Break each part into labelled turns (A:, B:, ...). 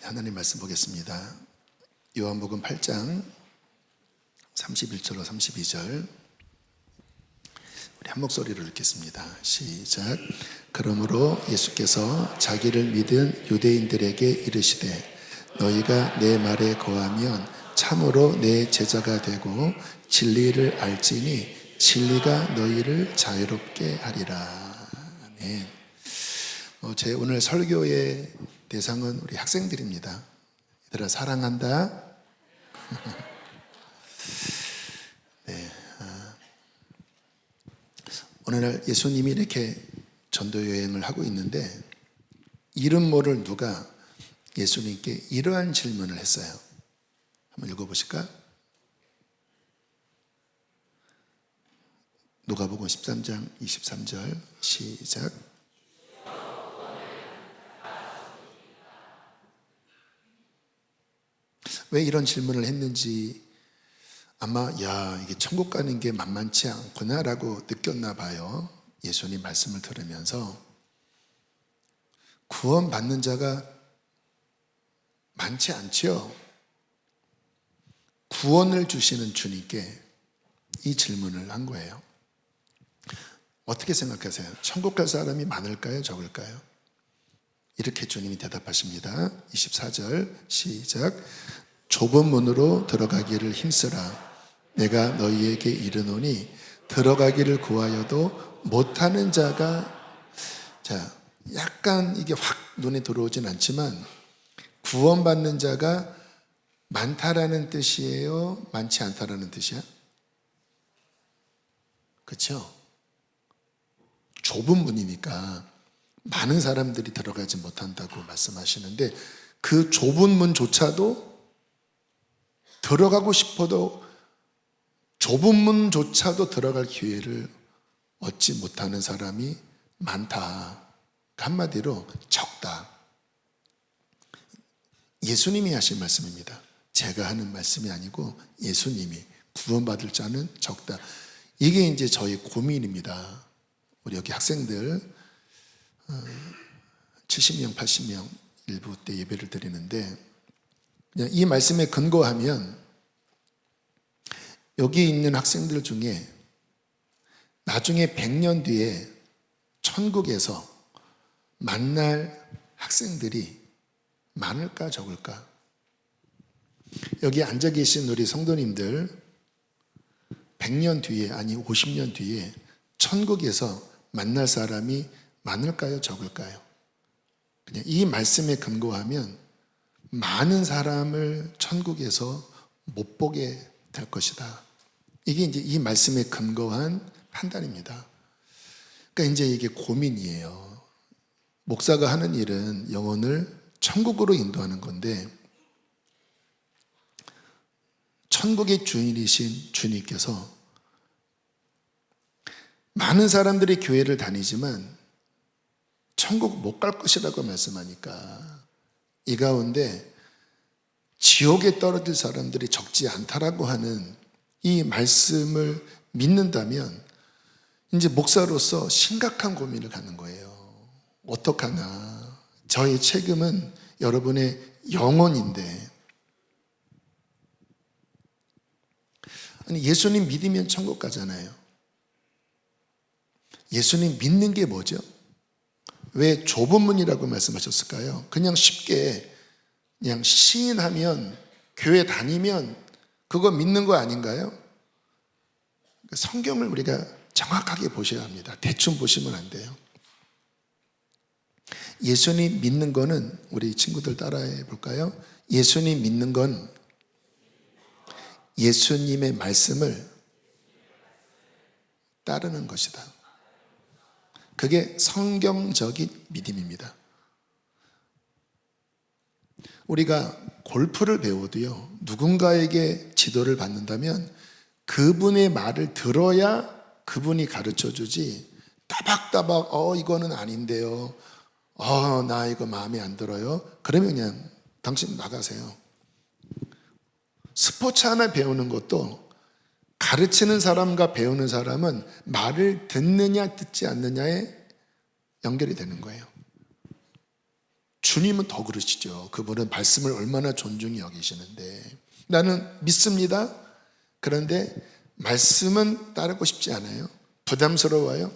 A: 하나님 말씀 보겠습니다. 요한복음 8장 31절로 32절 우리 한 목소리로 읽겠습니다. 시작. 그러므로 예수께서 자기를 믿은 유대인들에게 이르시되 너희가 내 말에 거하면 참으로 내 제자가 되고 진리를 알지니 진리가 너희를 자유롭게 하리라. 아멘. 제 오늘 설교의 대상은 우리 학생들입니다. 얘들아 사랑한다. 네, 오늘날 예수님이 이렇게 전도 여행을 하고 있는데 이름 모를 누가 예수님께 이러한 질문을 했어요. 한번 읽어보실까? 누가복음 13장 23절 시작. 왜 이런 질문을 했는지 아마 이게 천국 가는 게 만만치 않구나 라고 느꼈나 봐요. 예수님 말씀을 들으면서 구원받는 자가 많지 않죠. 구원을 주시는 주님께 이 질문을 한 거예요. 어떻게 생각하세요? 천국 갈 사람이 많을까요? 적을까요? 이렇게 주님이 대답하십니다. 24절 시작. 좁은 문으로 들어가기를 힘쓰라. 내가 너희에게 이르노니 들어가기를 구하여도 못하는 자가 약간 이게 확 눈에 들어오진 않지만 구원받는 자가 많다라는 뜻이에요? 많지 않다라는 뜻이야? 그렇죠? 좁은 문이니까 많은 사람들이 들어가지 못한다고 말씀하시는데 그 좁은 문조차도 들어가고 싶어도 좁은 문조차도 들어갈 기회를 얻지 못하는 사람이 많다. 한마디로 적다. 예수님이 하신 말씀입니다. 제가 하는 말씀이 아니고 예수님이 구원받을 자는 적다. 이게 이제 저희 고민입니다. 우리 여기 학생들 70명, 80명 일부 때 예배를 드리는데 그냥 이 말씀에 근거하면 여기 있는 학생들 중에 나중에 100년 뒤에 천국에서 만날 학생들이 많을까 적을까? 여기 앉아 계신 우리 성도님들 100년 뒤에 아니 50년 뒤에 천국에서 만날 사람이 많을까요 적을까요? 그냥 이 말씀에 근거하면 많은 사람을 천국에서 못 보게 될 것이다. 이게 이제 이 말씀에 근거한 판단입니다. 그러니까 이제 이게 고민이에요. 목사가 하는 일은 영혼을 천국으로 인도하는 건데 천국의 주인이신 주님께서 많은 사람들이 교회를 다니지만 천국 못 갈 것이라고 말씀하니까 이 가운데 지옥에 떨어질 사람들이 적지 않다라고 하는 이 말씀을 믿는다면 이제 목사로서 심각한 고민을 갖는 거예요. 어떡하나. 저의 책임은 여러분의 영혼인데 아니 예수님 믿으면 천국 가잖아요. 예수님 믿는 게 뭐죠? 왜 좁은 문이라고 말씀하셨을까요? 그냥 쉽게 그냥 시인하면 교회 다니면 그거 믿는 거 아닌가요? 성경을 우리가 정확하게 보셔야 합니다. 대충 보시면 안 돼요. 예수님 믿는 거는 우리 친구들 따라해 볼까요? 예수님 믿는 건 예수님의 말씀을 따르는 것이다. 그게 성경적인 믿음입니다. 우리가 골프를 배워도요, 누군가에게 지도를 받는다면 그분의 말을 들어야 그분이 가르쳐 주지, 따박따박, 이거는 아닌데요. 나 이거 마음에 안 들어요. 그러면 그냥 당신 나가세요. 스포츠 하나 배우는 것도 가르치는 사람과 배우는 사람은 말을 듣느냐 듣지 않느냐에 연결이 되는 거예요. 주님은 더 그러시죠. 그분은 말씀을 얼마나 존중히 여기시는데, 나는 믿습니다. 그런데 말씀은 따르고 싶지 않아요. 부담스러워요.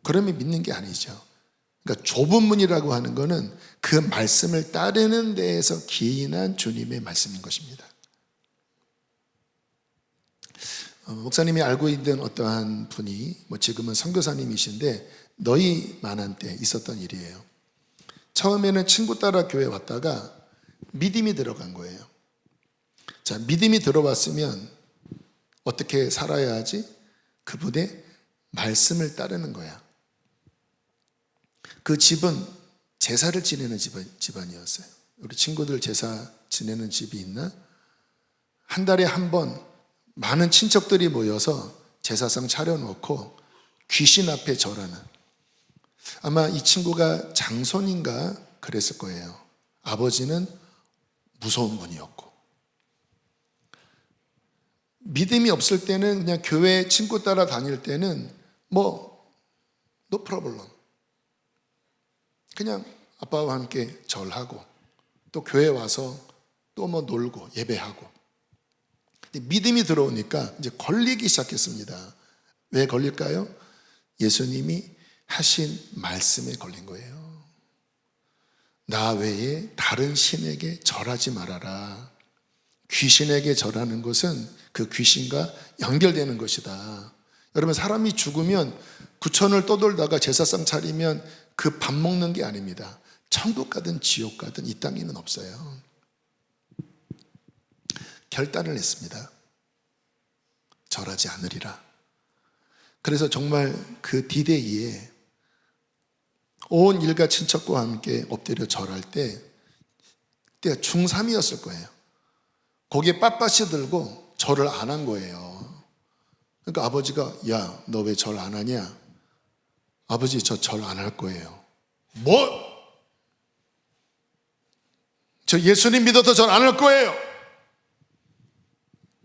A: 그러면 믿는 게 아니죠. 그러니까 좁은 문이라고 하는 것은 그 말씀을 따르는 데에서 기인한 주님의 말씀인 것입니다. 목사님이 알고 있는 어떠한 분이 지금은 선교사님이신데 너희 만한 때 있었던 일이에요. 처음에는 친구 따라 교회 왔다가 믿음이 들어간 거예요. 자, 믿음이 들어왔으면 어떻게 살아야 하지? 그분의 말씀을 따르는 거야. 그 집은 제사를 지내는 집안이었어요. 우리 친구들 제사 지내는 집이 있나? 한 달에 한 번 많은 친척들이 모여서 제사상 차려놓고 귀신 앞에 절하는, 아마 이 친구가 장손인가 그랬을 거예요. 아버지는 무서운 분이었고, 믿음이 없을 때는 그냥 교회 친구 따라 다닐 때는 no problem, 그냥 아빠와 함께 절하고 또 교회 와서 또 놀고 예배하고. 근데 믿음이 들어오니까 이제 걸리기 시작했습니다. 왜 걸릴까요? 예수님이 하신 말씀에 걸린 거예요. 나 외에 다른 신에게 절하지 말아라. 귀신에게 절하는 것은 그 귀신과 연결되는 것이다. 여러분, 사람이 죽으면 구천을 떠돌다가 제사상 차리면 그 밥 먹는 게 아닙니다. 천국 가든 지옥 가든 이 땅에는 없어요. 결단을 했습니다. 절하지 않으리라. 그래서 정말 그 디데이에 온 일가 친척과 함께 엎드려 절할 때, 그때가 중3이었을 거예요. 거기에 빳빳이 들고 절을 안 한 거예요. 그러니까 아버지가 야, 너 왜 절 안 하냐? 아버지, 저 절 안 할 거예요. 뭐? 저 예수님 믿어도 절 안 할 거예요.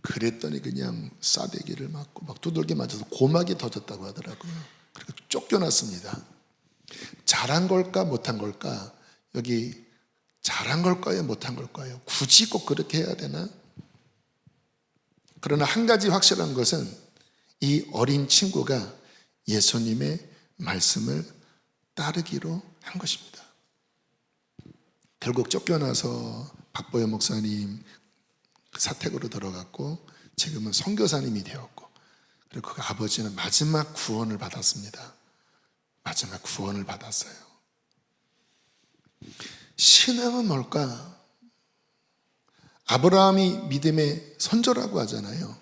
A: 그랬더니 그냥 싸대기를 맞고 막 두들겨 맞아서 고막이 터졌다고 하더라고요. 그리고 쫓겨났습니다. 잘한 걸까 못한 걸까? 여기 잘한 걸까요 못한 걸까요? 굳이 꼭 그렇게 해야 되나? 그러나 한 가지 확실한 것은 이 어린 친구가 예수님의 말씀을 따르기로 한 것입니다. 결국 쫓겨나서 박보여 목사님 사택으로 들어갔고 지금은 선교사님이 되었고, 그리고 그 아버지는 마지막 구원을 받았습니다. 마지막 구원을 받았어요. 신앙은 뭘까? 아브라함이 믿음의 선조라고 하잖아요.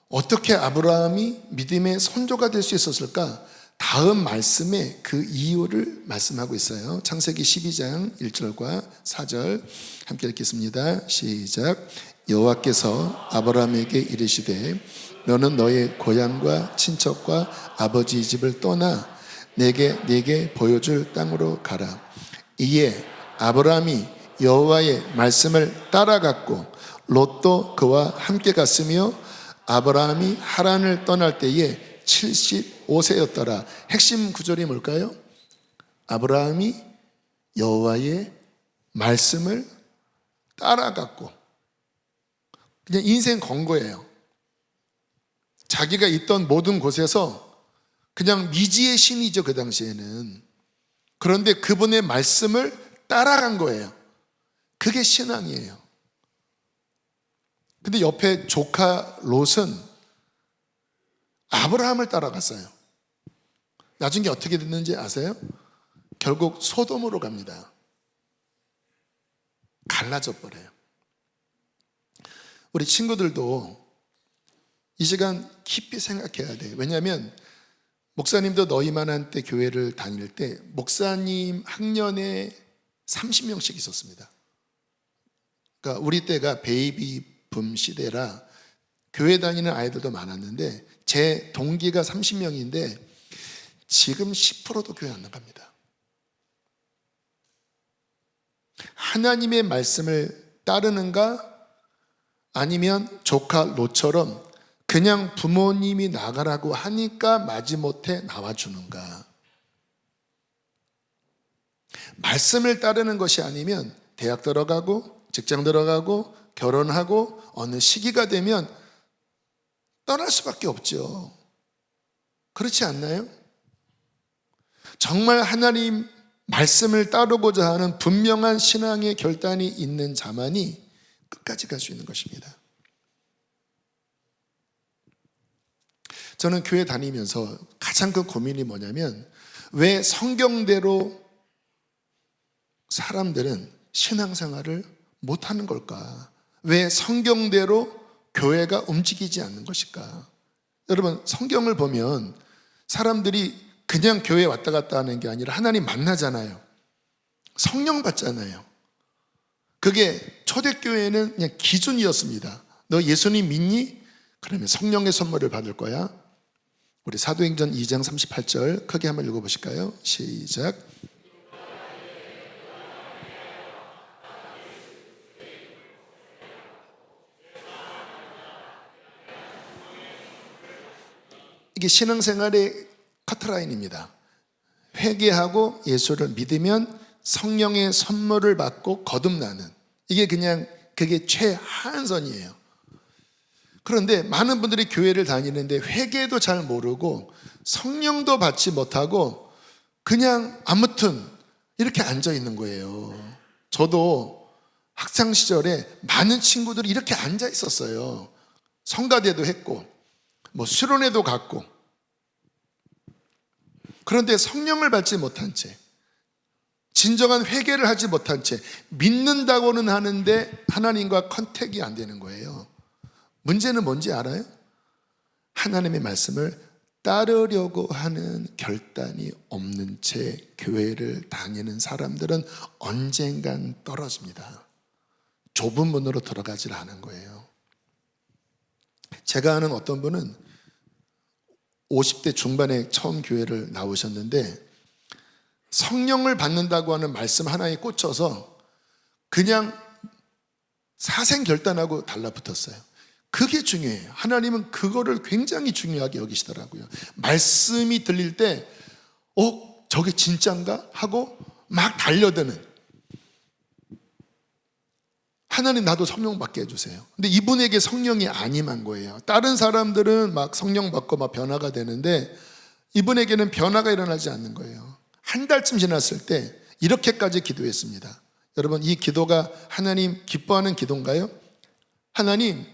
A: 어떻게 아브라함이 믿음의 선조가 될 수 있었을까? 다음 말씀에 그 이유를 말씀하고 있어요. 창세기 12장 1절과 4절 함께 읽겠습니다. 시작. 여호와께서 아브라함에게 이르시되 너는 너의 고향과 친척과 아버지 집을 떠나 내게 보여줄 땅으로 가라. 이에 아브라함이 여호와의 말씀을 따라갔고 롯도 그와 함께 갔으며 아브라함이 하란을 떠날 때에 75세였더라. 핵심 구절이 뭘까요? 아브라함이 여호와의 말씀을 따라갔고, 그냥 인생 건 거예요. 자기가 있던 모든 곳에서 그냥 미지의 신이죠, 그 당시에는. 그런데 그분의 말씀을 따라간 거예요. 그게 신앙이에요. 근데 옆에 조카 롯은 아브라함을 따라갔어요. 나중에 어떻게 됐는지 아세요? 결국 소돔으로 갑니다. 갈라져 버려요. 우리 친구들도 이 시간 깊이 생각해야 돼요. 왜냐하면 목사님도 너희만한 때 교회를 다닐 때 목사님 학년에 30명씩 있었습니다. 그러니까 우리 때가 베이비 붐 시대라 교회 다니는 아이들도 많았는데 제 동기가 30명인데 지금 10%도 교회 안 나갑니다. 하나님의 말씀을 따르는가? 아니면 조카 롯처럼 그냥 부모님이 나가라고 하니까 마지못해 나와주는가? 말씀을 따르는 것이 아니면 대학 들어가고 직장 들어가고 결혼하고 어느 시기가 되면 떠날 수밖에 없죠. 그렇지 않나요? 정말 하나님 말씀을 따르고자 하는 분명한 신앙의 결단이 있는 자만이 끝까지 갈 수 있는 것입니다. 저는 교회 다니면서 가장 큰 고민이 뭐냐면 왜 성경대로 사람들은 신앙생활을 못하는 걸까? 왜 성경대로 교회가 움직이지 않는 것일까? 여러분, 성경을 보면 사람들이 그냥 교회에 왔다 갔다 하는 게 아니라 하나님 만나잖아요. 성령 받잖아요. 그게 초대교회는 그냥 기준이었습니다. 너 예수님 믿니? 그러면 성령의 선물을 받을 거야. 우리 사도행전 2장 38절 크게 한번 읽어보실까요? 시작. 이게 신앙생활의 커트라인입니다. 회개하고 예수를 믿으면 성령의 선물을 받고 거듭나는, 이게 그냥 그게 최하한선이에요. 그런데 많은 분들이 교회를 다니는데 회개도 잘 모르고 성령도 받지 못하고 그냥 아무튼 이렇게 앉아 있는 거예요. 저도 학창 시절에 많은 친구들이 이렇게 앉아 있었어요. 성가대도 했고 뭐 수련회도 갔고. 그런데 성령을 받지 못한 채, 진정한 회개를 하지 못한 채 믿는다고는 하는데 하나님과 컨택이 안 되는 거예요. 문제는 뭔지 알아요? 하나님의 말씀을 따르려고 하는 결단이 없는 채 교회를 다니는 사람들은 언젠간 떨어집니다. 좁은 문으로 들어가질 않은 거예요. 제가 아는 어떤 분은 50대 중반에 처음 교회를 나오셨는데 성령을 받는다고 하는 말씀 하나에 꽂혀서 그냥 사생결단하고 달라붙었어요. 그게 중요해요. 하나님은 그거를 굉장히 중요하게 여기시더라고요. 말씀이 들릴 때 저게 진짠가? 하고 막 달려드는, 하나님 나도 성령 받게 해주세요. 근데 이분에게 성령이 안 임한 거예요. 다른 사람들은 막 성령 받고 막 변화가 되는데 이분에게는 변화가 일어나지 않는 거예요. 한 달쯤 지났을 때 이렇게까지 기도했습니다. 여러분, 이 기도가 하나님 기뻐하는 기도인가요? 하나님,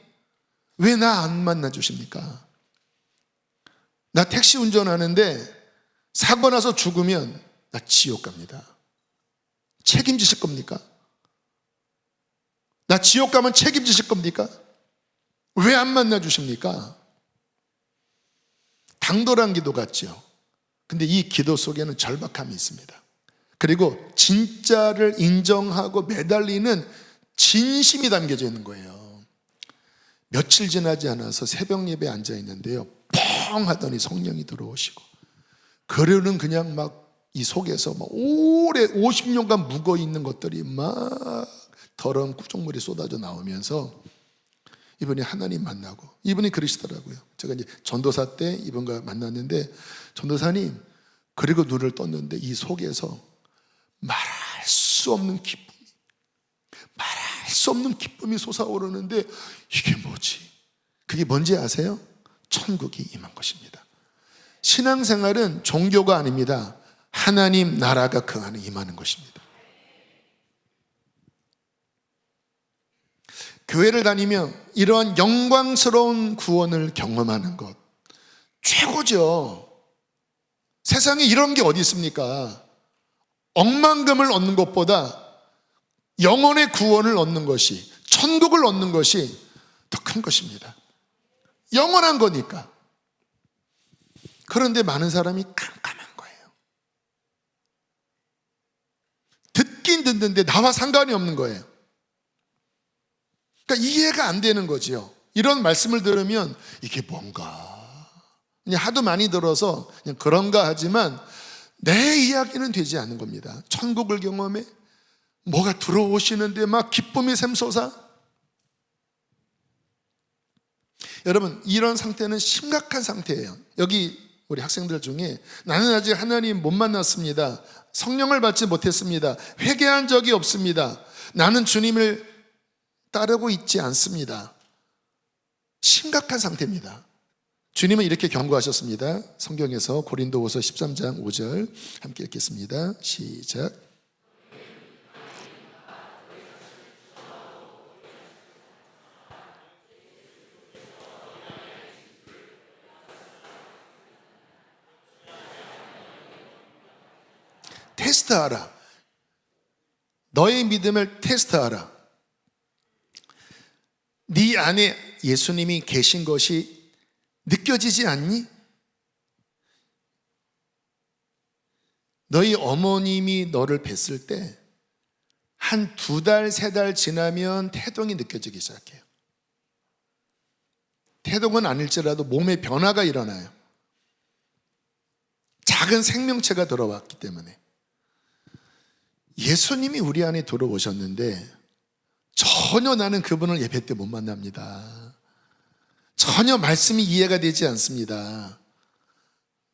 A: 왜 나 안 만나 주십니까? 나 택시 운전하는데 사고 나서 죽으면 나 지옥 갑니다. 책임지실 겁니까? 나 지옥 가면 책임지실 겁니까? 왜 안 만나 주십니까? 당돌한 기도 같죠. 근데 이 기도 속에는 절박함이 있습니다. 그리고 진짜를 인정하고 매달리는 진심이 담겨져 있는 거예요. 며칠 지나지 않아서 새벽 예배에 앉아 있는데요, 뻥 하더니 성령이 들어오시고, 그러는 그냥 막 이 속에서 막 오래 50년간 묵어 있는 것들이 막 더러운 구정물이 쏟아져 나오면서 이분이 하나님 만나고, 이분이 그러시더라고요. 제가 이제 전도사 때 이분과 만났는데, 전도사님, 그리고 눈을 떴는데 이 속에서 말할 수 없는 기쁨이 솟아오르는데 이게 뭐지? 그게 뭔지 아세요? 천국이 임한 것입니다. 신앙생활은 종교가 아닙니다. 하나님 나라가 그 안에 임하는 것입니다. 교회를 다니며 이러한 영광스러운 구원을 경험하는 것, 최고죠. 세상에 이런 게 어디 있습니까? 억만금을 얻는 것보다 영혼의 구원을 얻는 것이, 천국을 얻는 것이 더 큰 것입니다. 영원한 거니까. 그런데 많은 사람이 깜깜한 거예요. 듣긴 듣는데 나와 상관이 없는 거예요. 그러니까 이해가 안 되는 거지요. 이런 말씀을 들으면 이게 뭔가, 그냥 하도 많이 들어서 그냥 그런가 하지만 내 이야기는 되지 않는 겁니다. 천국을 경험해 뭐가 들어오시는데 막 기쁨이 샘솟아. 여러분, 이런 상태는 심각한 상태예요. 여기 우리 학생들 중에 나는 아직 하나님 못 만났습니다. 성령을 받지 못했습니다. 회개한 적이 없습니다. 나는 주님을 따르고 있지 않습니다. 심각한 상태입니다. 주님은 이렇게 경고하셨습니다. 성경에서 고린도후서 13장 5절 함께 읽겠습니다. 시작. 테스트하라. 너의 믿음을 테스트하라. 네 안에 예수님이 계신 것이 느껴지지 않니? 너희 어머님이 너를 뵀을 때 한 2달, 3달 지나면 태동이 느껴지기 시작해요. 태동은 아닐지라도 몸에 변화가 일어나요. 작은 생명체가 들어왔기 때문에. 예수님이 우리 안에 들어오셨는데 전혀 나는 그분을 예배 때 못 만납니다. 전혀 말씀이 이해가 되지 않습니다.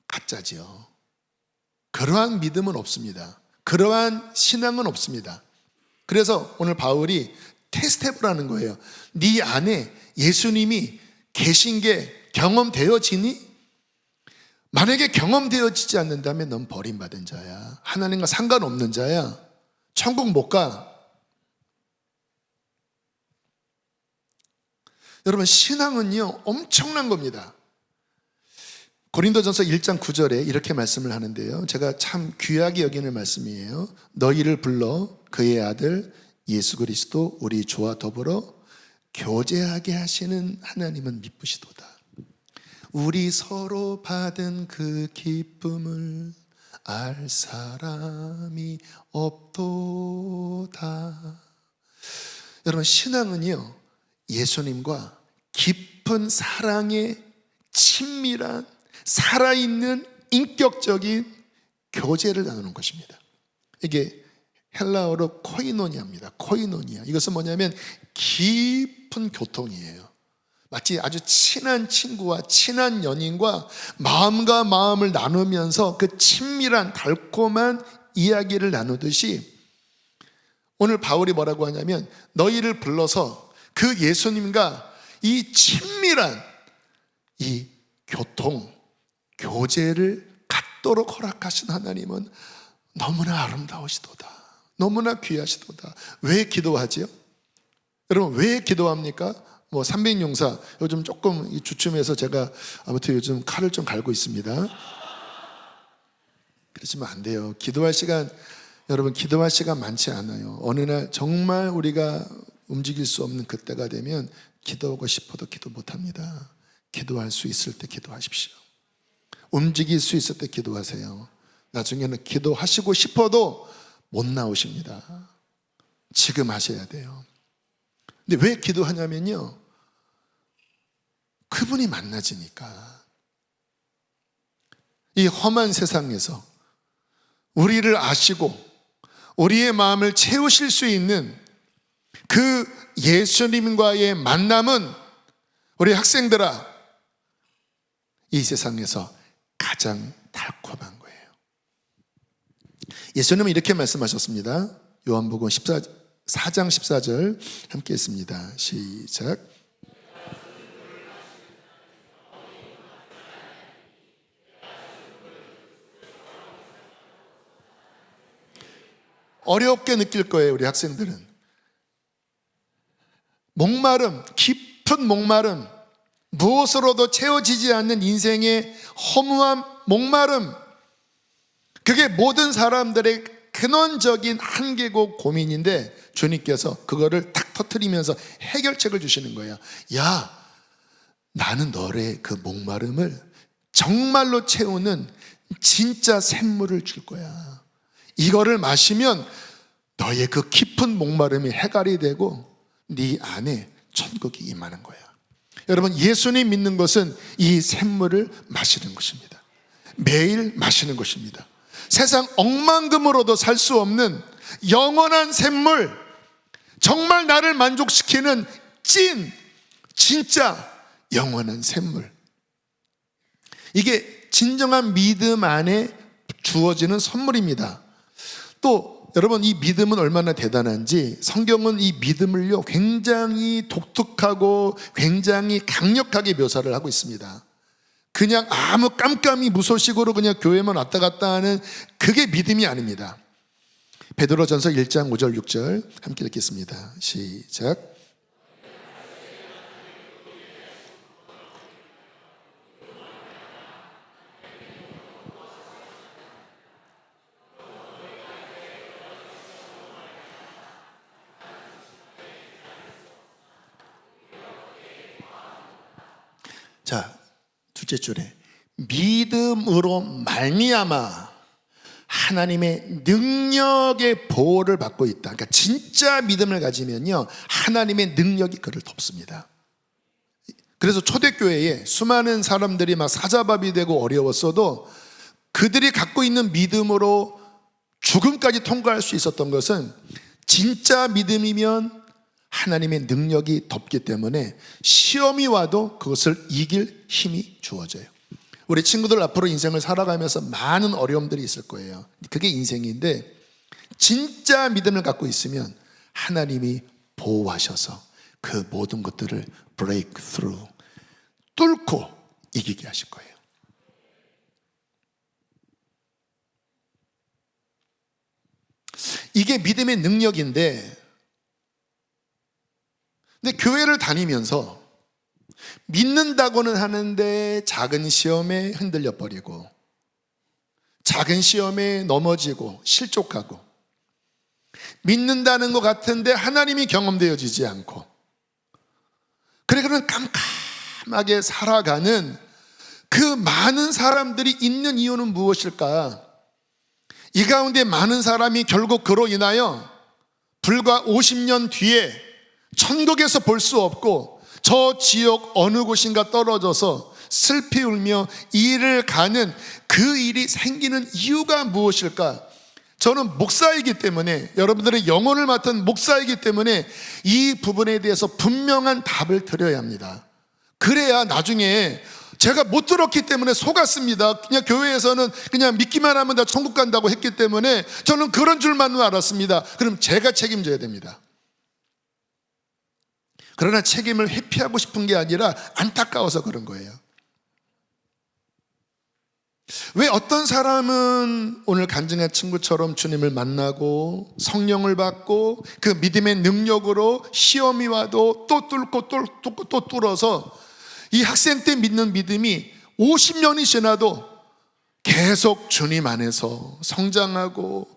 A: 가짜죠. 그러한 믿음은 없습니다. 그러한 신앙은 없습니다. 그래서 오늘 바울이 테스트해보라는 거예요. 네 안에 예수님이 계신 게 경험되어지니? 만약에 경험되어지지 않는다면 넌 버림받은 자야. 하나님과 상관없는 자야. 천국 못 가. 여러분, 신앙은요 엄청난 겁니다. 고린도전서 1장 9절에 이렇게 말씀을 하는데요, 제가 참 귀하게 여기는 말씀이에요. 너희를 불러 그의 아들 예수 그리스도 우리 주와 더불어 교제하게 하시는 하나님은 미쁘시도다. 우리 서로 받은 그 기쁨을 알 사람이 없도다. 여러분, 신앙은요 예수님과 깊은 사랑의 친밀한 살아있는 인격적인 교제를 나누는 것입니다. 이게 헬라어로 코이노니아입니다. 코이노니아. 이것은 뭐냐면 깊은 교통이에요. 마치 아주 친한 친구와 친한 연인과 마음과 마음을 나누면서 그 친밀한 달콤한 이야기를 나누듯이 오늘 바울이 뭐라고 하냐면 너희를 불러서 그 예수님과 이 친밀한 이 교제를 갖도록 허락하신 하나님은 너무나 아름다우시도다. 너무나 귀하시도다. 왜 기도하지요? 여러분, 왜 기도합니까? 300용사 요즘 조금 주춤해서 제가 아무튼 요즘 칼을 좀 갈고 있습니다. 그러시면 안 돼요. 기도할 시간, 여러분 기도할 시간 많지 않아요. 어느 날 정말 우리가 움직일 수 없는 그때가 되면 기도하고 싶어도 기도 못합니다. 기도할 수 있을 때 기도하십시오. 움직일 수 있을 때 기도하세요. 나중에는 기도하시고 싶어도 못 나오십니다. 지금 하셔야 돼요. 근데 왜 기도하냐면요, 그분이 만나지니까. 이 험한 세상에서 우리를 아시고 우리의 마음을 채우실 수 있는 그 예수님과의 만남은 우리 학생들아, 이 세상에서 가장 달콤한 거예요. 예수님은 이렇게 말씀하셨습니다. 요한복음 4장 14절 함께 했습니다. 시작. 어렵게 느낄 거예요, 우리 학생들은. 목마름, 깊은 목마름, 무엇으로도 채워지지 않는 인생의 허무함, 목마름, 그게 모든 사람들의 근원적인 한계고 고민인데 주님께서 그거를 탁 터뜨리면서 해결책을 주시는 거예요. 야, 나는 너의 그 목마름을 정말로 채우는 진짜 샘물을 줄 거야. 이거를 마시면 너의 그 깊은 목마름이 해결이 되고 네 안에 천국이 임하는 거야. 여러분, 예수님 믿는 것은 이 샘물을 마시는 것입니다. 매일 마시는 것입니다. 세상 억만금으로도 살 수 없는 영원한 샘물, 정말 나를 만족시키는 진짜 영원한 샘물. 이게 진정한 믿음 안에 주어지는 선물입니다. 또 여러분, 이 믿음은 얼마나 대단한지 성경은 이 믿음을요 굉장히 독특하고 굉장히 강력하게 묘사를 하고 있습니다. 그냥 아무 깜깜이 무소식으로 그냥 교회만 왔다 갔다 하는 그게 믿음이 아닙니다. 베드로전서 1장 5절 6절 함께 읽겠습니다. 시작. 자, 둘째 줄에 믿음으로 말미암아 하나님의 능력의 보호를 받고 있다. 그러니까 진짜 믿음을 가지면요 하나님의 능력이 그를 돕습니다. 그래서 초대교회에 수많은 사람들이 막 사자밥이 되고 어려웠어도 그들이 갖고 있는 믿음으로 죽음까지 통과할 수 있었던 것은 진짜 믿음이면 하나님의 능력이 덮기 때문에 시험이 와도 그것을 이길 힘이 주어져요. 우리 친구들 앞으로 인생을 살아가면서 많은 어려움들이 있을 거예요. 그게 인생인데 진짜 믿음을 갖고 있으면 하나님이 보호하셔서 그 모든 것들을 break through, 뚫고 이기게 하실 거예요. 이게 믿음의 능력인데, 근데 교회를 다니면서 믿는다고는 하는데 작은 시험에 흔들려 버리고 작은 시험에 넘어지고 실족하고 믿는다는 것 같은데 하나님이 경험되어지지 않고 그런 깜깜하게 살아가는 그 많은 사람들이 있는 이유는 무엇일까? 이 가운데 많은 사람이 결국 그로 인하여 불과 50년 뒤에 천국에서 볼 수 없고 저 지역 어느 곳인가 떨어져서 슬피 울며 일을 가는 그 일이 생기는 이유가 무엇일까? 저는 목사이기 때문에, 여러분들의 영혼을 맡은 목사이기 때문에 이 부분에 대해서 분명한 답을 드려야 합니다. 그래야 나중에 제가 못 들었기 때문에 속았습니다. 그냥 교회에서는 그냥 믿기만 하면 다 천국 간다고 했기 때문에 저는 그런 줄만 알았습니다. 그럼 제가 책임져야 됩니다. 그러나 책임을 회피하고 싶은 게 아니라 안타까워서 그런 거예요. 왜 어떤 사람은 오늘 간증한 친구처럼 주님을 만나고 성령을 받고 그 믿음의 능력으로 시험이 와도 또 뚫고 또 뚫어서 이 학생 때 믿는 믿음이 50년이 지나도 계속 주님 안에서 성장하고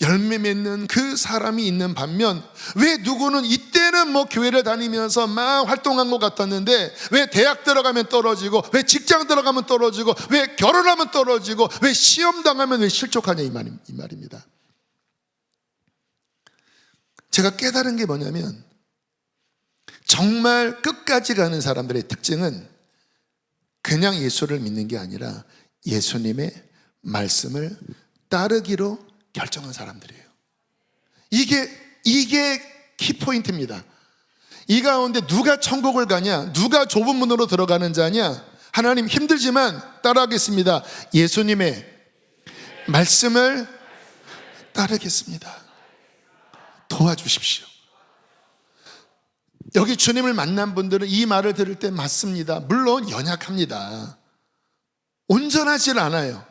A: 열매 맺는 그 사람이 있는 반면, 왜 누구는 이때는 뭐 교회를 다니면서 막 활동한 것 같았는데 왜 대학 들어가면 떨어지고, 왜 직장 들어가면 떨어지고, 왜 결혼하면 떨어지고, 왜 시험 당하면 왜 실족하냐, 이 말입니다. 제가 깨달은 게 뭐냐면, 정말 끝까지 가는 사람들의 특징은 그냥 예수를 믿는 게 아니라 예수님의 말씀을 따르기로 결정한 사람들이에요. 이게 키포인트입니다. 이 가운데 누가 천국을 가냐, 누가 좁은 문으로 들어가는 자냐, 하나님 힘들지만 따라하겠습니다. 예수님의 말씀을 따르겠습니다. 도와주십시오. 여기 주님을 만난 분들은 이 말을 들을 때 맞습니다. 물론 연약합니다. 온전하질 않아요.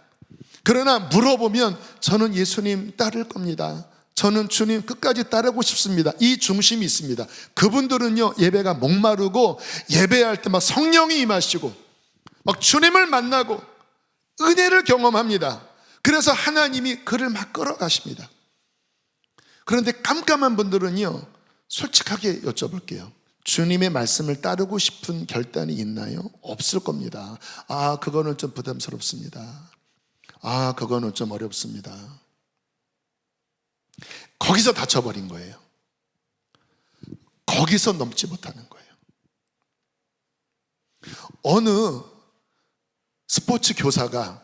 A: 그러나 물어보면 저는 예수님 따를 겁니다. 저는 주님 끝까지 따르고 싶습니다. 이 중심이 있습니다. 그분들은요, 예배가 목마르고 예배할 때 막 성령이 임하시고 막 주님을 만나고 은혜를 경험합니다. 그래서 하나님이 그를 막 끌어가십니다. 그런데 깜깜한 분들은요, 솔직하게 여쭤볼게요. 주님의 말씀을 따르고 싶은 결단이 있나요? 없을 겁니다. 그거는 좀 부담스럽습니다. 그거는 좀 어렵습니다. 거기서 다쳐버린 거예요. 거기서 넘지 못하는 거예요. 어느 스포츠 교사가,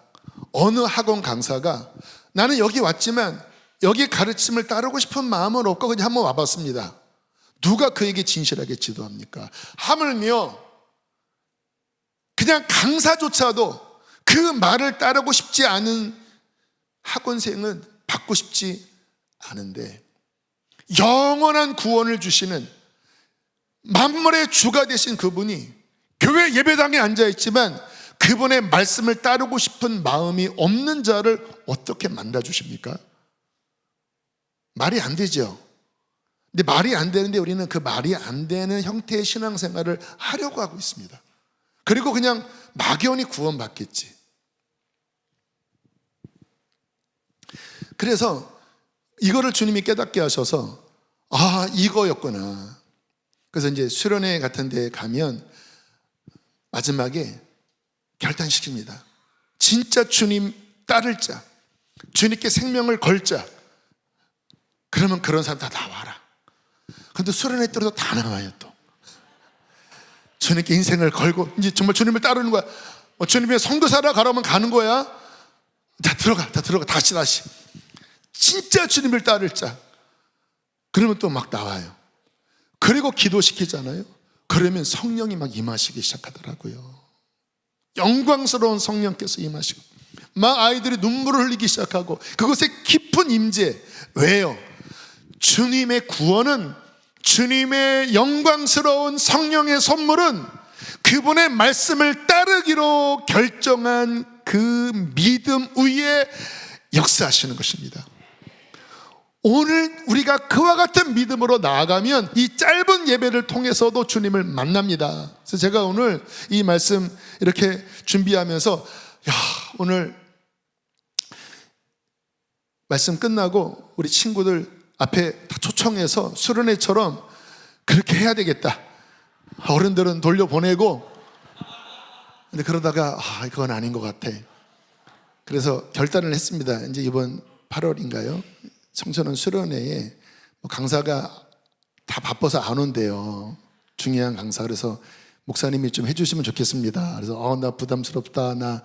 A: 어느 학원 강사가 나는 여기 왔지만 여기 가르침을 따르고 싶은 마음은 없고 그냥 한번 와봤습니다. 누가 그에게 진실하게 지도합니까? 하물며 그냥 강사조차도 그 말을 따르고 싶지 않은 학원생은 받고 싶지 않은데, 영원한 구원을 주시는 만물의 주가 되신 그분이 교회 예배당에 앉아있지만 그분의 말씀을 따르고 싶은 마음이 없는 자를 어떻게 만나주십니까? 말이 안 되죠. 근데 말이 안 되는데 우리는 그 말이 안 되는 형태의 신앙생활을 하려고 하고 있습니다. 그리고 그냥 막연히 구원받겠지. 그래서 이거를 주님이 깨닫게 하셔서 이거였구나. 그래서 이제 수련회 같은 데 가면 마지막에 결단시킵니다. 진짜 주님 따를 자, 주님께 생명을 걸 자, 그러면 그런 사람 다 나와라. 근데 수련회 때도 다 나와요. 또 주님께 인생을 걸고 이제 정말 주님을 따르는 거야. 주님의 선교사라 가라면 가는 거야. 다 들어가 다시 진짜 주님을 따를 자, 그러면 또 막 나와요. 그리고 기도시키잖아요. 그러면 성령이 막 임하시기 시작하더라고요. 영광스러운 성령께서 임하시고 막 아이들이 눈물을 흘리기 시작하고, 그것의 깊은 임재. 왜요? 주님의 구원은, 주님의 영광스러운 성령의 선물은 그분의 말씀을 따르기로 결정한 그 믿음 위에 역사하시는 것입니다. 오늘 우리가 그와 같은 믿음으로 나아가면 이 짧은 예배를 통해서도 주님을 만납니다. 그래서 제가 오늘 이 말씀 이렇게 준비하면서 오늘 말씀 끝나고 우리 친구들 앞에 다 초청해서 수련회처럼 그렇게 해야 되겠다. 어른들은 돌려보내고, 근데 그러다가 그건 아닌 것 같아. 그래서 결단을 했습니다. 이제 이번 8월인가요? 청소년 수련회에 강사가 다 바빠서 안 온대요. 중요한 강사. 그래서 목사님이 좀 해주시면 좋겠습니다. 그래서 나 부담스럽다. 나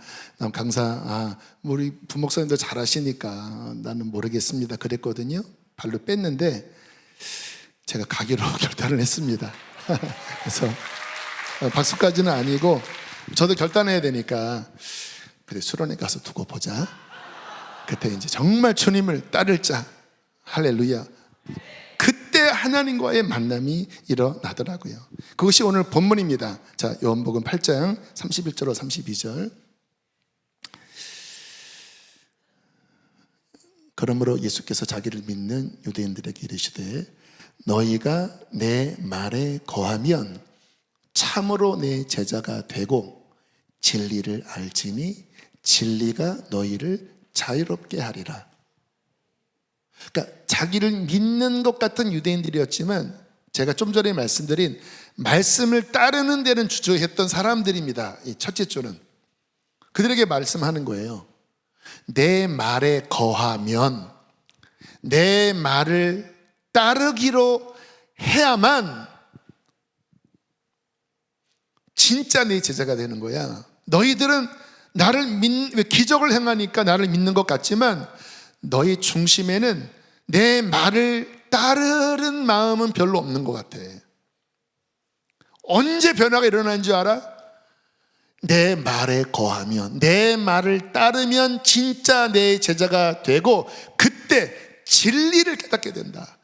A: 강사 우리 부목사님도 잘하시니까 나는 모르겠습니다. 그랬거든요. 발로 뺐는데 제가 가기로 결단을 했습니다. 그래서 박수까지는 아니고 저도 결단해야 되니까 그래 수련회 가서 두고 보자. 그때 이제 정말 주님을 따를 자, 할렐루야, 그때 하나님과의 만남이 일어나더라고요. 그것이 오늘 본문입니다. 자, 요한복음 8장 31절로 32절. 그러므로 예수께서 자기를 믿는 유대인들에게 이르시되 너희가 내 말에 거하면 참으로 내 제자가 되고 진리를 알지니 진리가 너희를 자유롭게 하리라. 그러니까 자기를 믿는 것 같은 유대인들이었지만 제가 좀 전에 말씀드린 말씀을 따르는 데는 주저했던 사람들입니다. 이 첫째 줄은 그들에게 말씀하는 거예요. 내 말에 거하면, 내 말을 따르기로 해야만 진짜 내 제자가 되는 거야. 너희들은 나를 기적을 행하니까 나를 믿는 것 같지만 너희 중심에는 내 말을 따르는 마음은 별로 없는 것 같아. 언제 변화가 일어나는 줄 알아? 내 말에 거하면, 내 말을 따르면 진짜 내 제자가 되고 그때 진리를 깨닫게 된다.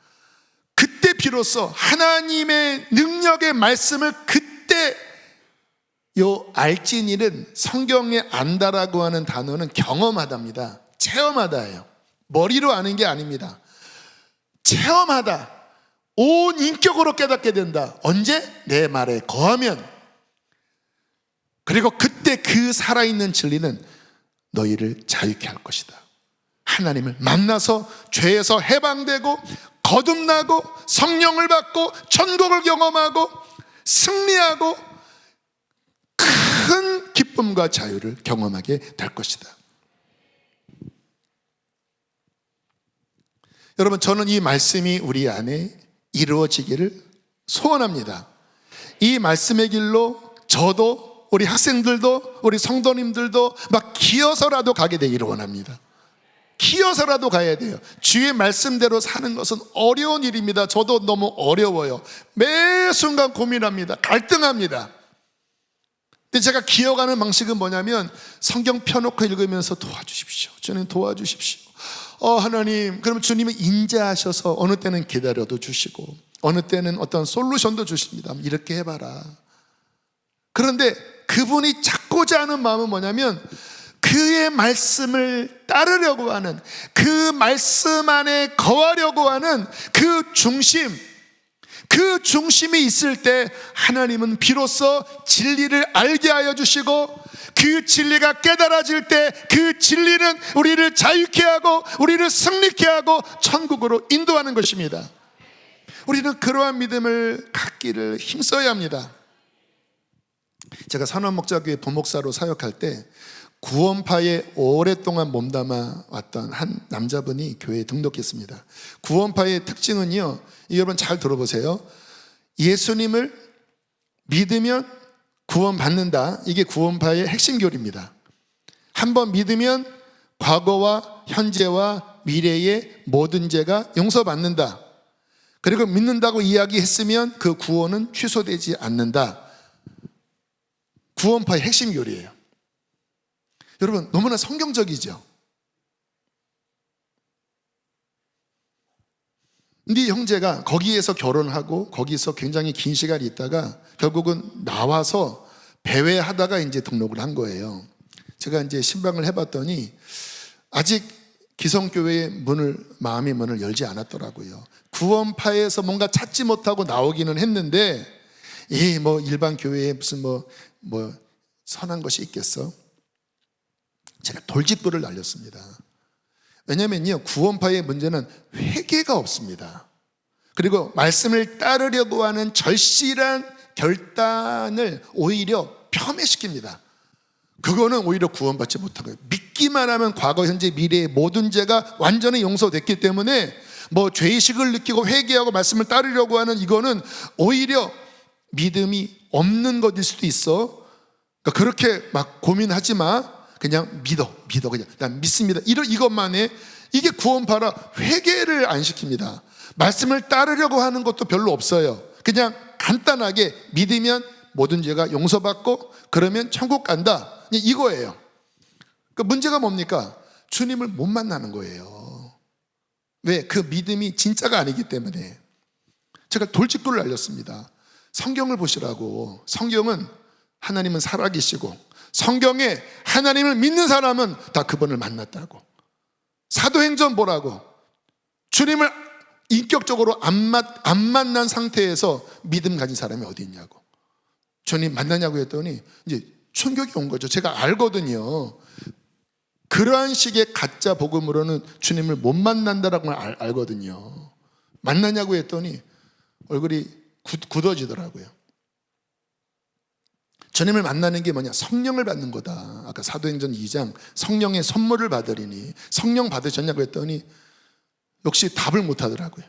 A: 그때 비로소 하나님의 능력의 말씀을 그때, 요 알지니는 성경에 안다라고 하는 단어는 경험하다입니다. 체험하다예요. 머리로 아는 게 아닙니다. 체험하다. 온 인격으로 깨닫게 된다. 언제? 내 말에 거하면. 그리고 그때 그 살아있는 진리는 너희를 자유케 할 것이다. 하나님을 만나서 죄에서 해방되고 거듭나고 성령을 받고 천국을 경험하고 승리하고 큰 기쁨과 자유를 경험하게 될 것이다. 여러분, 저는 이 말씀이 우리 안에 이루어지기를 소원합니다. 이 말씀의 길로 저도, 우리 학생들도, 우리 성도님들도 막 기어서라도 가게 되기를 원합니다. 기어서라도 가야 돼요. 주의 말씀대로 사는 것은 어려운 일입니다. 저도 너무 어려워요. 매 순간 고민합니다. 갈등합니다. 근데 제가 기억하는 방식은 뭐냐면 성경 펴놓고 읽으면서 도와주십시오. 주님 도와주십시오. 하나님, 그럼 주님은 인자하셔서 어느 때는 기다려도 주시고 어느 때는 어떤 솔루션도 주십니다. 이렇게 해봐라. 그런데 그분이 찾고자 하는 마음은 뭐냐면 그의 말씀을 따르려고 하는, 그 말씀 안에 거하려고 하는 그 중심이 있을 때 하나님은 비로소 진리를 알게 하여 주시고, 그 진리가 깨달아질 때 그 진리는 우리를 자유케 하고 우리를 승리케 하고 천국으로 인도하는 것입니다. 우리는 그러한 믿음을 갖기를 힘써야 합니다. 제가 산원목자교회 부목사로 사역할 때 구원파에 오랫동안 몸담아 왔던 한 남자분이 교회에 등록했습니다. 구원파의 특징은요, 여러분 잘 들어보세요. 예수님을 믿으면 구원받는다. 이게 구원파의 핵심 교리입니다. 한번 믿으면 과거와 현재와 미래의 모든 죄가 용서받는다. 그리고 믿는다고 이야기했으면 그 구원은 취소되지 않는다. 구원파의 핵심 교리예요. 여러분 너무나 성경적이죠. 네 형제가 거기에서 결혼하고 거기서 굉장히 긴 시간 있다가 결국은 나와서 배회하다가 이제 등록을 한 거예요. 제가 이제 신방을 해봤더니 아직 기성교회의 마음의 문을 열지 않았더라고요. 구원파에서 뭔가 찾지 못하고 나오기는 했는데 뭐 일반 교회에 무슨 뭐 선한 것이 있겠어? 제가 돌직구를 날렸습니다. 왜냐면요, 구원파의 문제는 회개가 없습니다. 그리고 말씀을 따르려고 하는 절실한 결단을 오히려 폄훼시킵니다. 그거는 오히려 구원받지 못하고요. 믿기만 하면 과거, 현재, 미래의 모든 죄가 완전히 용서됐기 때문에 뭐 죄의식을 느끼고 회개하고 말씀을 따르려고 하는 이거는 오히려 믿음이 없는 것일 수도 있어. 그러니까 그렇게 막 고민하지 마. 그냥 믿어 그냥 난 믿습니다. 이것만 해. 이게 구원파라 회개를 안 시킵니다. 말씀을 따르려고 하는 것도 별로 없어요. 그냥 간단하게 믿으면 모든 죄가 용서받고 그러면 천국 간다. 이거예요. 그 문제가 뭡니까? 주님을 못 만나는 거예요. 왜? 그 믿음이 진짜가 아니기 때문에. 제가 돌직구를 날렸습니다. 성경을 보시라고. 성경은 하나님은 살아계시고 성경에 하나님을 믿는 사람은 다 그분을 만났다고. 사도행전 보라고. 주님을 인격적으로 안 만난 상태에서 믿음 가진 사람이 어디 있냐고. 주님 만나냐고 했더니 이제 충격이 온 거죠. 제가 알거든요. 그러한 식의 가짜 복음으로는 주님을 못 만난다라고 알거든요. 만나냐고 했더니 얼굴이 굳어지더라고요. 주님을 만나는 게 뭐냐? 성령을 받는 거다. 아까 사도행전 2장 성령의 선물을 받으리니 성령 받으셨냐고 했더니 역시 답을 못 하더라고요.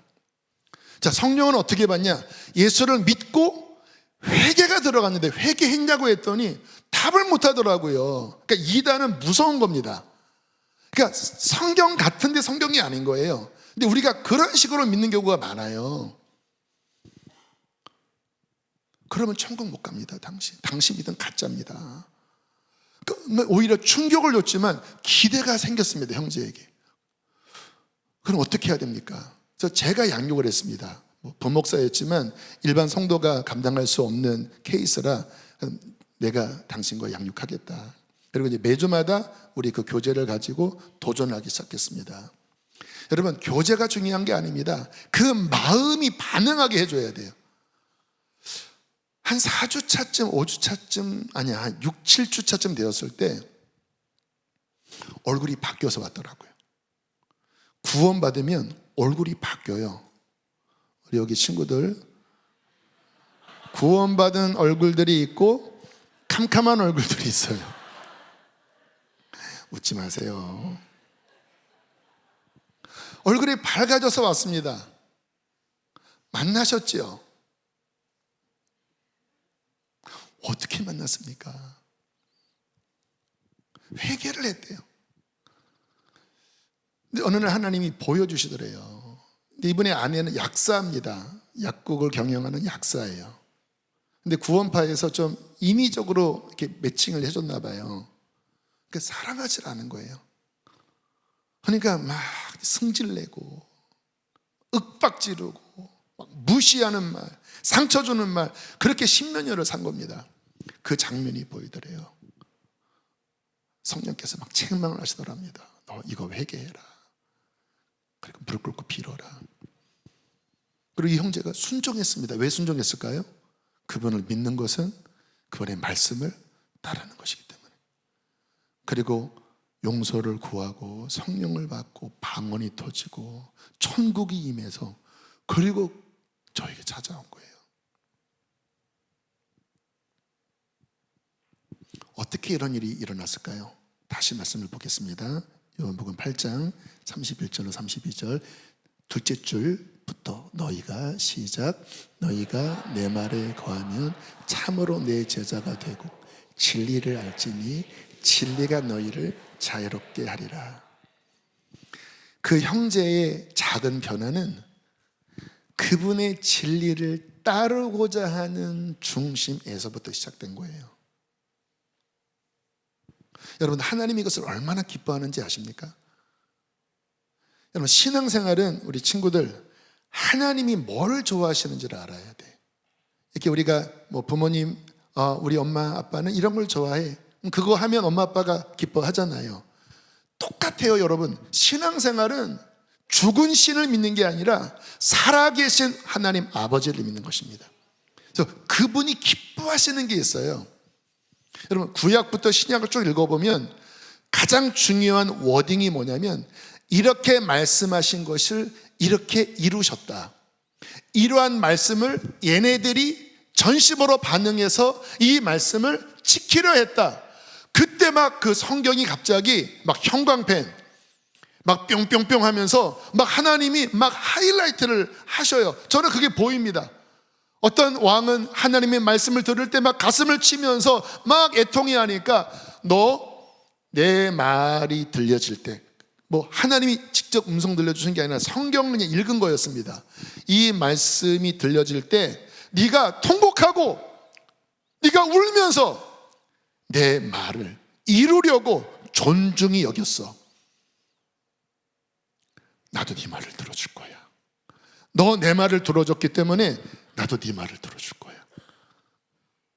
A: 자, 성령은 어떻게 받냐? 예수를 믿고 회개가 들어갔는데 회개했냐고 했더니 답을 못 하더라고요. 그러니까 이단은 무서운 겁니다. 그러니까 성경 같은데 성경이 아닌 거예요. 근데 우리가 그런 식으로 믿는 경우가 많아요. 그러면 천국 못 갑니다. 당신 믿음 가짜입니다. 오히려 충격을 줬지만 기대가 생겼습니다. 형제에게. 그럼 어떻게 해야 됩니까? 그래서 제가 양육을 했습니다. 부목사였지만 일반 성도가 감당할 수 없는 케이스라 내가 당신과 양육하겠다. 그리고 이제 매주마다 우리 그 교제를 가지고 도전하기 시작했습니다. 여러분, 교제가 중요한 게 아닙니다. 그 마음이 반응하게 해줘야 돼요. 한 4주차쯤 5주차쯤 아니야 한 6, 7주차쯤 되었을 때 얼굴이 바뀌어서 왔더라고요. 구원받으면 얼굴이 바뀌어요. 우리 여기 친구들 구원받은 얼굴들이 있고 캄캄한 얼굴들이 있어요. 웃지 마세요. 얼굴이 밝아져서 왔습니다. 만나셨지요? 어떻게 만났습니까? 회개를 했대요. 근데 어느 날 하나님이 보여주시더래요. 근데 이분의 아내는 약사입니다. 약국을 경영하는 약사예요. 근데 구원파에서 좀 인위적으로 이렇게 매칭을 해줬나 봐요. 그러니까 사랑하지 않은 거예요. 그러니까 막 승질내고 윽박지르고 막 무시하는 말, 상처 주는 말, 그렇게 10몇 년을 산 겁니다. 그 장면이 보이더래요. 성령께서 막 책망을 하시더랍니다. 너 이거 회개해라. 그리고 무릎 꿇고 빌어라. 그리고 이 형제가 순종했습니다. 왜 순종했을까요? 그분을 믿는 것은 그분의 말씀을 따르는 것이기 때문에. 그리고 용서를 구하고 성령을 받고 방언이 터지고 천국이 임해서 그리고 저에게 찾아온 거예요. 어떻게 이런 일이 일어났을까요? 다시 말씀을 보겠습니다. 요한복음 8장 31절로 32절 둘째 줄부터 너희가 시작. 너희가 내 말에 거하면 참으로 내 제자가 되고 진리를 알지니 진리가 너희를 자유롭게 하리라. 그 형제의 작은 변화는 그분의 진리를 따르고자 하는 중심에서부터 시작된 거예요. 여러분, 하나님이 이것을 얼마나 기뻐하는지 아십니까? 여러분, 신앙생활은 우리 친구들 하나님이 뭘 좋아하시는지를 알아야 돼. 이렇게 우리가 뭐 부모님, 우리 엄마 아빠는 이런 걸 좋아해. 그거 하면 엄마 아빠가 기뻐하잖아요. 똑같아요, 여러분. 신앙생활은 죽은 신을 믿는 게 아니라 살아계신 하나님 아버지를 믿는 것입니다. 그래서 그분이 기뻐하시는 게 있어요. 여러분, 구약부터 신약을 쭉 읽어보면 가장 중요한 워딩이 뭐냐면 이렇게 말씀하신 것을 이렇게 이루셨다. 이러한 말씀을 얘네들이 전심으로 반응해서 이 말씀을 지키려 했다. 그때 막 그 성경이 갑자기 막 형광펜 막 뿅뿅뿅 하면서 막 하나님이 막 하이라이트를 하셔요. 저는 그게 보입니다. 어떤 왕은 하나님의 말씀을 들을 때 막 가슴을 치면서 막 애통해하니까 너 내 말이 들려질 때, 뭐 하나님이 직접 음성 들려주신 게 아니라 성경을 읽은 거였습니다. 이 말씀이 들려질 때 네가 통곡하고 네가 울면서 내 말을 이루려고 존중히 여겼어. 나도 네 말을 들어줄 거야. 너 내 말을 들어줬기 때문에 나도 네 말을 들어줄 거야.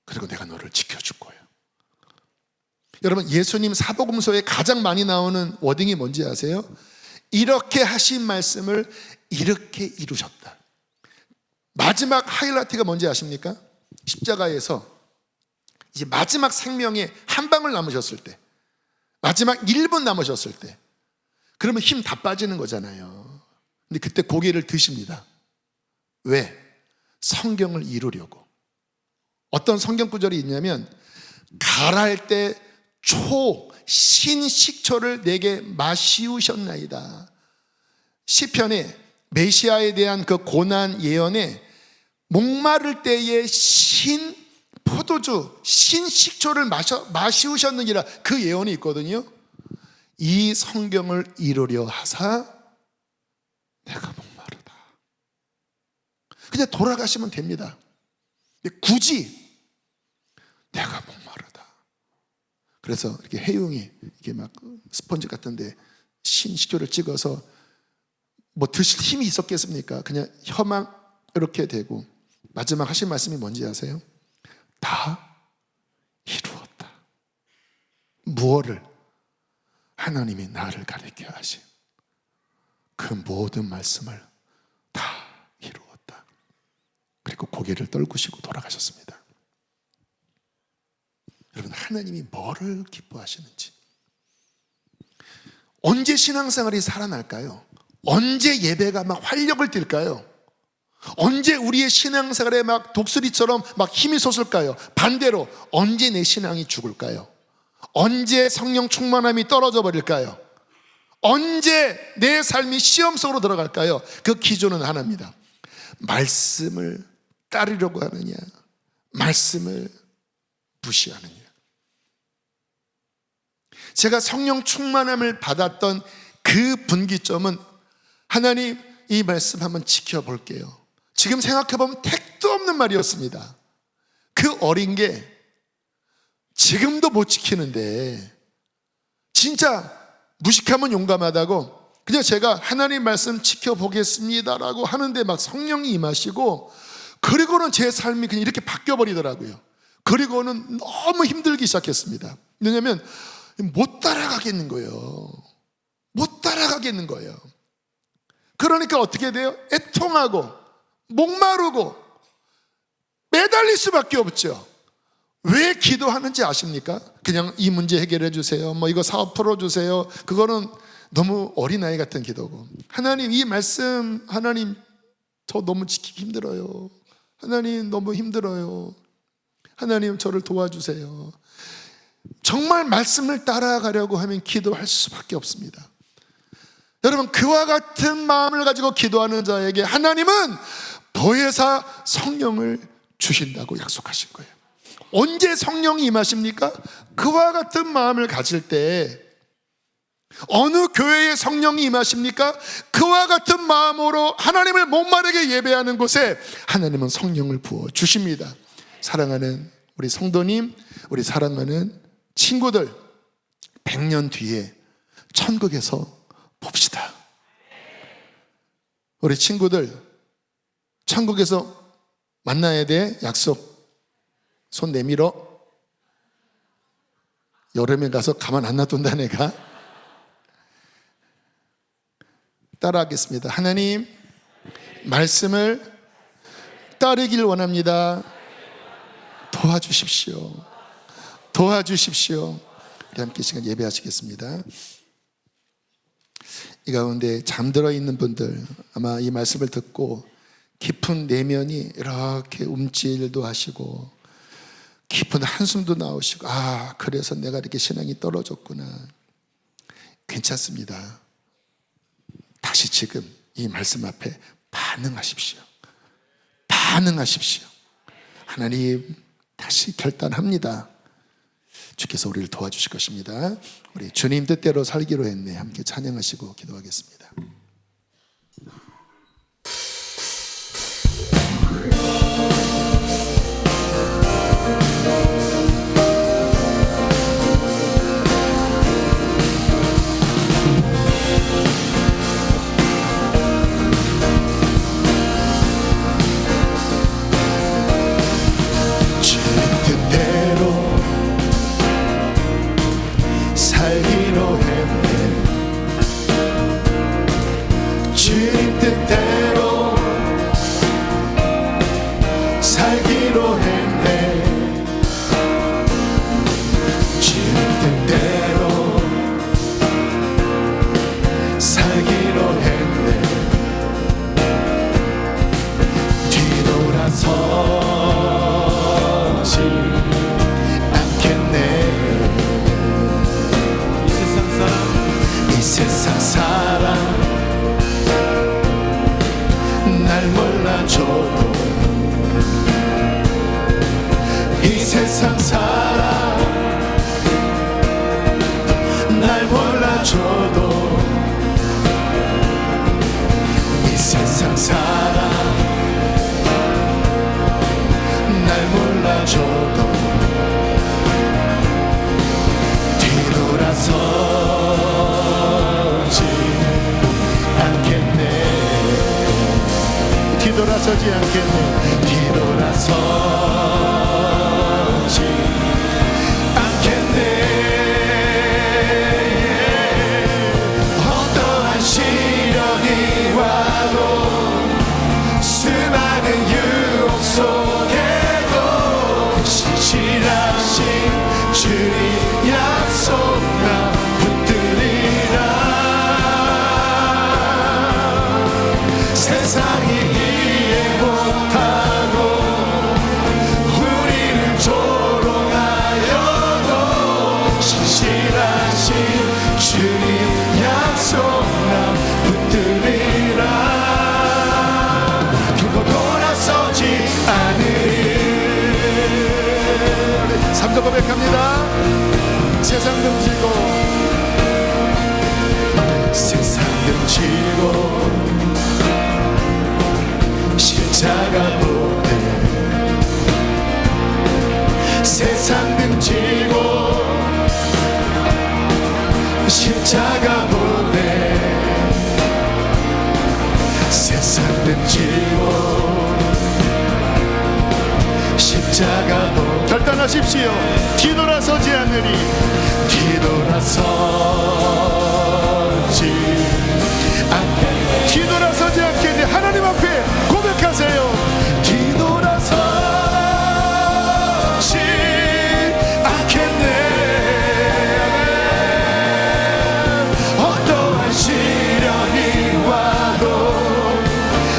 A: 그리고 내가 너를 지켜줄 거야. 여러분, 예수님 사복음서에 가장 많이 나오는 워딩이 뭔지 아세요? 이렇게 하신 말씀을 이렇게 이루셨다. 마지막 하이라이트가 뭔지 아십니까? 십자가에서 이제 마지막 생명의 한 방울 남으셨을 때, 마지막 1분 남으셨을 때, 그러면 힘 다 빠지는 거잖아요. 근데 그때 고개를 드십니다. 왜? 성경을 이루려고. 어떤 성경 구절이 있냐면 가랄 때 신식초를 내게 마시우셨나이다. 시편에 메시아에 대한 그 고난 예언에 목마를 때에 포도주 신식초를 마시우셨느니라, 그 예언이 있거든요. 이 성경을 이루려 하사 내가 목마르다. 그냥 돌아가시면 됩니다. 굳이 내가 목마르다. 그래서 이렇게 해용이 이렇게 막 스펀지 같은데 신식초를 찍어서 뭐 드실 힘이 있었겠습니까? 그냥 혀만 이렇게 대고 마지막 하신 말씀이 뭔지 아세요? 다 이루었다. 무엇을? 하나님이 나를 가리켜 하신 그 모든 말씀을 다 이루었다. 그리고 고개를 떨구시고 돌아가셨습니다. 여러분, 하나님이 뭐를 기뻐하시는지, 언제 신앙생활이 살아날까요? 언제 예배가 막 활력을 띨까요? 언제 우리의 신앙생활에 막 독수리처럼 막 힘이 솟을까요? 반대로 언제 내 신앙이 죽을까요? 언제 성령 충만함이 떨어져 버릴까요? 언제 내 삶이 시험 속으로 들어갈까요? 그 기준은 하나입니다. 말씀을 따르려고 하느냐, 말씀을 무시하느냐. 제가 성령 충만함을 받았던 그 분기점은 하나님, 이 말씀 한번 지켜볼게요. 지금 생각해보면 택도 없는 말이었습니다. 그 어린 게 지금도 못 지키는데, 진짜 무식하면 용감하다고 그냥 제가 하나님 말씀 지켜보겠습니다라고 하는데 막 성령이 임하시고, 그리고는 제 삶이 그냥 이렇게 바뀌어버리더라고요. 그리고는 너무 힘들기 시작했습니다. 왜냐하면 못 따라가겠는 거예요. 못 따라가겠는 거예요. 그러니까 어떻게 돼요? 애통하고 목마르고 매달릴 수밖에 없죠. 왜 기도하는지 아십니까? 그냥 이 문제 해결해 주세요, 뭐 이거 사업 풀어주세요, 그거는 너무 어린아이 같은 기도고, 하나님 이 말씀, 하나님 저 너무 지키기 힘들어요, 하나님 너무 힘들어요, 하나님 저를 도와주세요. 정말 말씀을 따라가려고 하면 기도할 수밖에 없습니다. 여러분, 그와 같은 마음을 가지고 기도하는 자에게 하나님은 보혜사 성령을 주신다고 약속하신 거예요. 언제 성령이 임하십니까? 그와 같은 마음을 가질 때. 어느 교회에 성령이 임하십니까? 그와 같은 마음으로 하나님을 목마르게 예배하는 곳에 하나님은 성령을 부어 주십니다. 사랑하는 우리 성도님, 우리 사랑하는 친구들, 100년 뒤에 천국에서 봅시다. 우리 친구들 천국에서 만나야 돼. 약속. 손 내밀어. 여름에 가서 가만 안 놔둔다 내가. 따라하겠습니다. 하나님 말씀을 따르길 원합니다. 도와주십시오. 도와주십시오. 우리 함께 시간 예배하시겠습니다. 이 가운데 잠들어 있는 분들, 아마 이 말씀을 듣고 깊은 내면이 이렇게 움찔도 하시고 깊은 한숨도 나오시고, 아, 그래서 내가 이렇게 신앙이 떨어졌구나. 괜찮습니다. 다시 지금 이 말씀 앞에 반응하십시오. 반응하십시오. 하나님 다시 결단합니다. 주께서 우리를 도와주실 것입니다. 우리 주님 뜻대로 살기로 했네. 함께 찬양하시고 기도하겠습니다.
B: 뒤돌아서지 않겠네. 뒤돌아서지 않겠네. 어떠한 시련이 와도 수많은 유혹 속에도 신실하신 주님 약속 나 붙들리라. 세상이 고백합니다. 세상 등지고 세상 등지고 십자가 보내 세상 등지고 십자가 보내 세상 등지고 십자가 보내
A: 결단하십시오. 뒤돌아서지 않으리. 뒤돌아서지 않겠니? 하나님 앞에 고백하세요.
B: 뒤돌아서지 않겠네. 어떠한 시련이 와도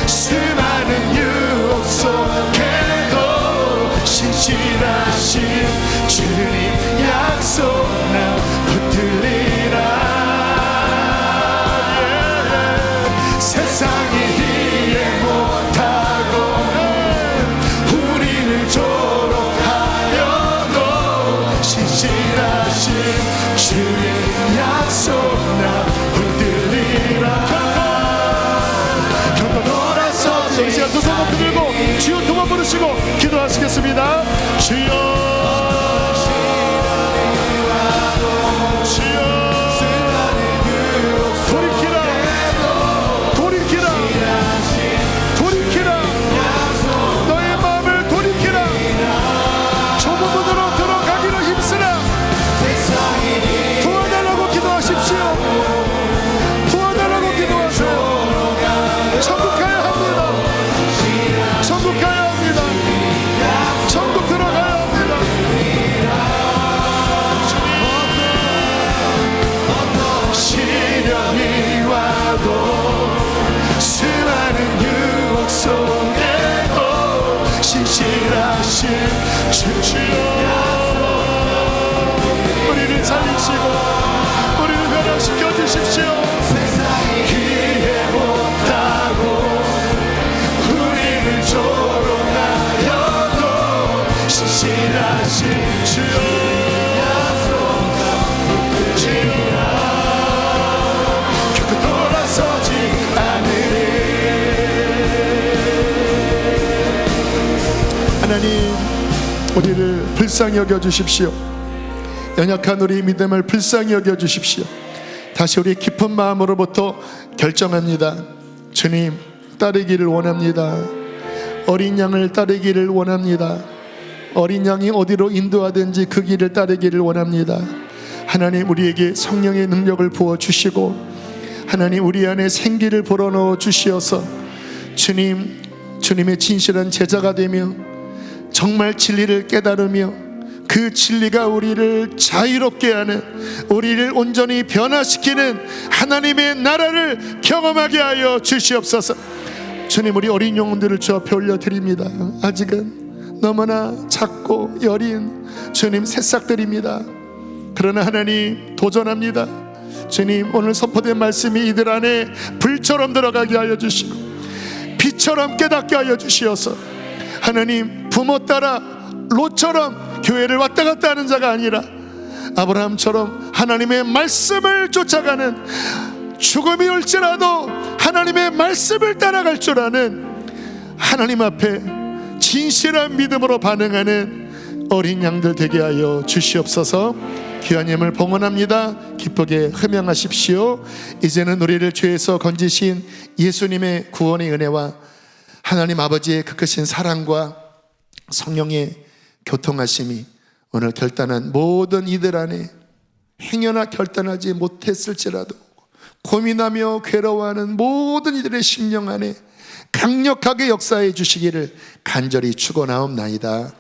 B: 수많은 유혹 속에도 신실하신 주님 약속 나 붙들리라. 세상이 이해 못하고 우리를 조롱하여도 신실하신 주의 약속 나 붙들리라. 결코 돌아서지
A: 이 시간 두 손 높이 들고 주여 두 번 부르시고 기도하시겠습니다. 주여
B: 우리를 살리시고 우리를 변화시켜 주십시오. 이해 못하고 우리를 조롱하여도 신실하신 주여 결코 돌아서지 않으리.
A: 하나님, 우리를 불쌍히 여겨주십시오. 연약한 우리 믿음을 불쌍히 여겨주십시오. 다시 우리 깊은 마음으로부터 결정합니다. 주님, 따르기를 원합니다. 어린 양을 따르기를 원합니다. 어린 양이 어디로 인도하든지 그 길을 따르기를 원합니다. 하나님, 우리에게 성령의 능력을 부어주시고 하나님, 우리 안에 생기를 불어넣어 주시어서 주님의 진실한 제자가 되며 정말 진리를 깨달으며 그 진리가 우리를 자유롭게 하는, 우리를 온전히 변화시키는 하나님의 나라를 경험하게 하여 주시옵소서. 주님, 우리 어린 영혼들을 주 앞에 올려드립니다. 아직은 너무나 작고 여린 주님 새싹들입니다. 그러나 하나님, 도전합니다. 주님, 오늘 선포된 말씀이 이들 안에 불처럼 들어가게 하여 주시고 빛처럼 깨닫게 하여 주시어서 하나님, 부모 따라 롯처럼 교회를 왔다 갔다 하는 자가 아니라 아브라함처럼 하나님의 말씀을 쫓아가는, 죽음이 올지라도 하나님의 말씀을 따라갈 줄 아는, 하나님 앞에 진실한 믿음으로 반응하는 어린 양들 되게 하여 주시옵소서. 귀한 예물 봉헌합니다. 기쁘게 흠양하십시오. 이제는 우리를 죄에서 건지신 예수님의 구원의 은혜와 하나님 아버지의 그 크신 사랑과 성령의 교통하심이 오늘 결단한 모든 이들 안에 행여나 결단하지 못했을지라도 고민하며 괴로워하는 모든 이들의 심령 안에 강력하게 역사해 주시기를 간절히 축원하옵나이다.